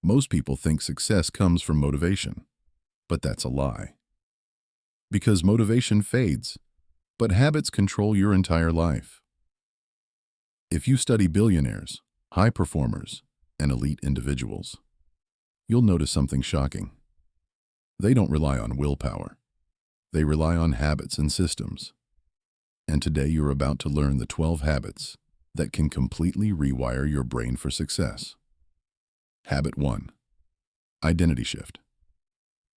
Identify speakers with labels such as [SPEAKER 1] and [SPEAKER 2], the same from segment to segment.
[SPEAKER 1] Most people think success comes from motivation, but that's a lie. Because motivation fades, but habits control your entire life. If you study billionaires, high performers, and elite individuals, you'll notice something shocking. They don't rely on willpower. They rely on habits and systems. And today you're about to learn the 12 habits that can completely rewire your brain for success. Habit 1. Identity shift.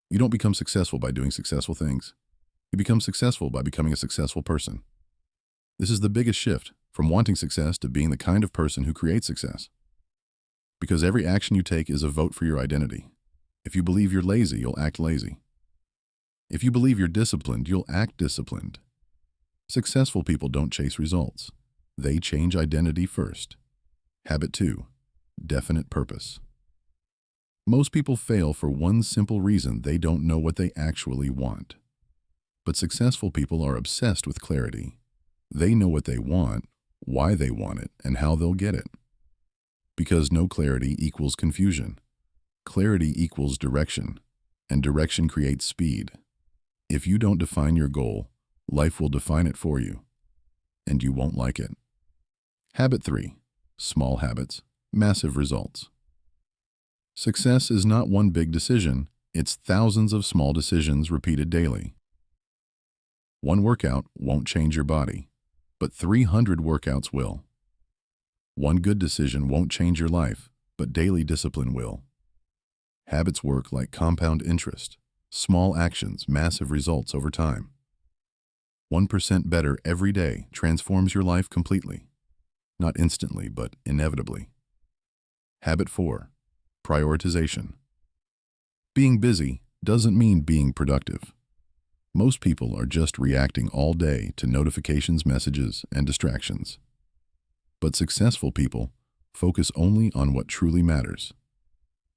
[SPEAKER 1] You don't become successful by doing successful things. You become successful by becoming a successful person. This is the biggest shift from wanting success to being the kind of person who creates success. Because every action you take is a vote for your identity. If you believe you're lazy, you'll act lazy. If you believe you're disciplined, you'll act disciplined. Successful people don't chase results. They change identity first. Habit 2. Definite purpose. Most people fail for one simple reason: they don't know what they actually want. But successful people are obsessed with clarity. They know what they want, why they want it, and how they'll get it. Because no clarity equals confusion. Clarity equals direction, and direction creates speed. If you don't define your goal, life will define it for you, and you won't like it. Habit 3. Small habits, massive results. Success is not one big decision, it's thousands of small decisions repeated daily. One workout won't change your body, but 300 workouts will. One good decision won't change your life, but daily discipline will. Habits work like compound interest. Small actions, massive results over time. 1% better every day transforms your life completely. Not instantly, but inevitably. Habit 4. Prioritization. Being busy doesn't mean being productive. Most people are just reacting all day to notifications, messages, and distractions. But successful people focus only on what truly matters.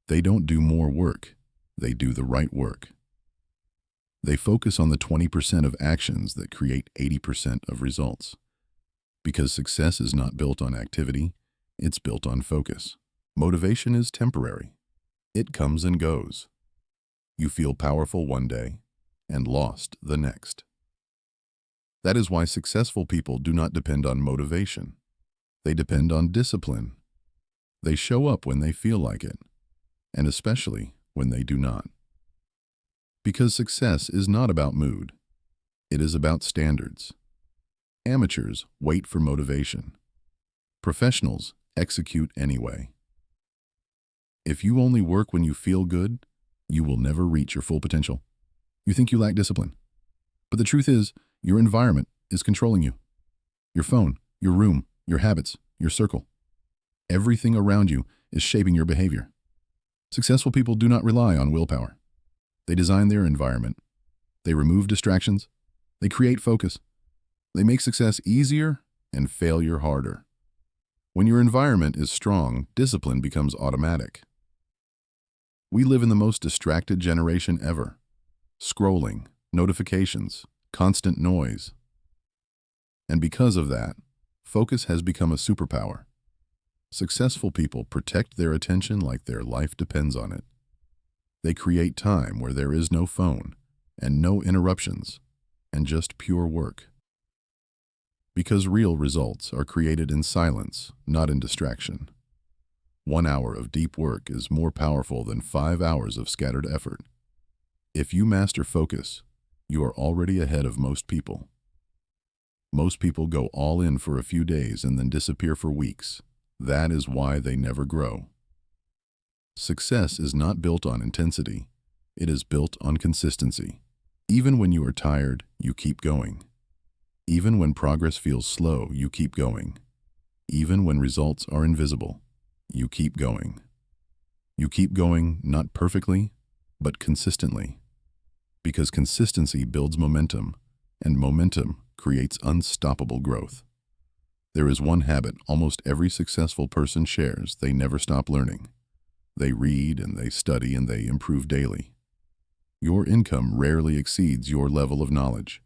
[SPEAKER 1] They don't do more work, they do the right work. They focus on the 20% of actions that create 80% of results. Because success is not built on activity, it's built on focus. Motivation is temporary. It comes and goes. You feel powerful one day and lost the next. That is why successful people do not depend on motivation. They depend on discipline. They show up when they feel like it, and especially when they do not. Because success is not about mood. It is about standards. Amateurs wait for motivation. Professionals execute anyway. If you only work when you feel good, you will never reach your full potential. You think you lack discipline. But the truth is, your environment is controlling you. Your phone, your room, your habits, your circle. Everything around you is shaping your behavior. Successful people do not rely on willpower. They design their environment. They remove distractions. They create focus. They make success easier and failure harder. When your environment is strong, discipline becomes automatic. We live in the most distracted generation ever. Scrolling, notifications, constant noise. And because of that, focus has become a superpower. Successful people protect their attention like their life depends on it. They create time where there is no phone and no interruptions and just pure work. Because real results are created in silence, not in distraction. 1 hour of deep work is more powerful than 5 hours of scattered effort. If you master focus, you are already ahead of most people. Most people go all in for a few days and then disappear for weeks. That is why they never grow. Success is not built on intensity. It is built on consistency. Even when you are tired, you keep going. Even when progress feels slow, you keep going. Even when results are invisible, you keep going. You keep going not perfectly, but consistently. Because consistency builds momentum, and momentum creates unstoppable growth. There is one habit almost every successful person shares: they never stop learning. They read and they study and they improve daily. Your income rarely exceeds your level of knowledge.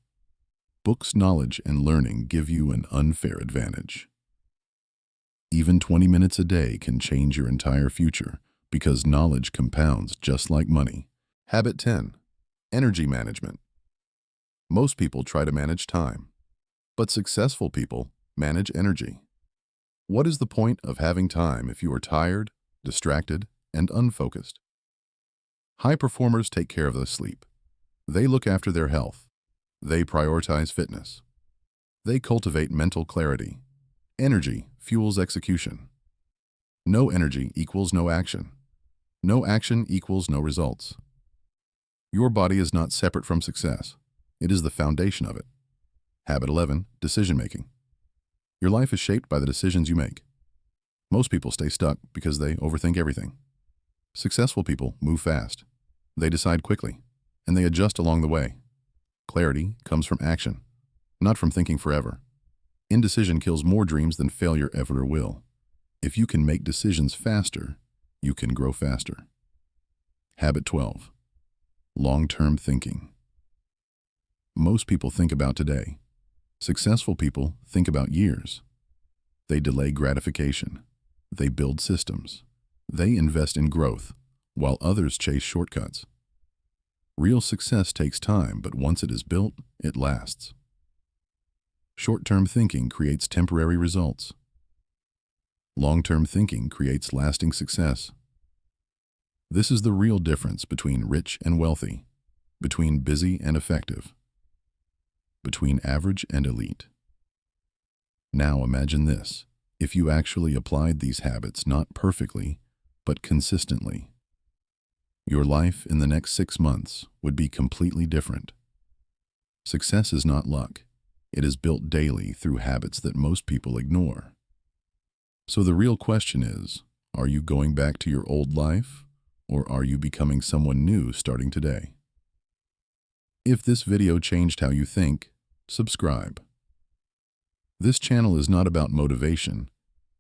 [SPEAKER 1] Books, knowledge, and learning give you an unfair advantage. Even 20 minutes a day can change your entire future, Because knowledge compounds just like money. Habit 10. Energy management. Most people try to manage time, but successful people manage energy. What is the point of having time if you are tired, distracted, and unfocused? High performers take care of their sleep. They look after their health. They prioritize fitness. They cultivate mental clarity. Energy fuels execution. No energy equals no action. No action equals no results. Your body is not separate from success. It is the foundation of it. Habit 11. Decision-making. Your life is shaped by the decisions you make. Most people stay stuck because they overthink everything. Successful people move fast. They decide quickly, and they adjust along the way. Clarity comes from action, not from thinking forever. Indecision kills more dreams than failure ever will. If you can make decisions faster, you can grow faster. Habit 12. Long-term thinking. Most people think about today. Successful people think about years. They delay gratification. They build systems. They invest in growth, while others chase shortcuts. Real success takes time, but once it is built, it lasts. Short-term thinking creates temporary results. Long-term thinking creates lasting success. This is the real difference between rich and wealthy, between busy and effective, between average and elite. Now imagine this: if you actually applied these habits not perfectly, but consistently, your life in the next 6 months would be completely different. Success is not luck. It is built daily through habits that most people ignore. So the real question is, are you going back to your old life, or are you becoming someone new starting today? If this video changed how you think, subscribe. This channel is not about motivation,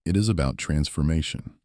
[SPEAKER 1] it is about transformation.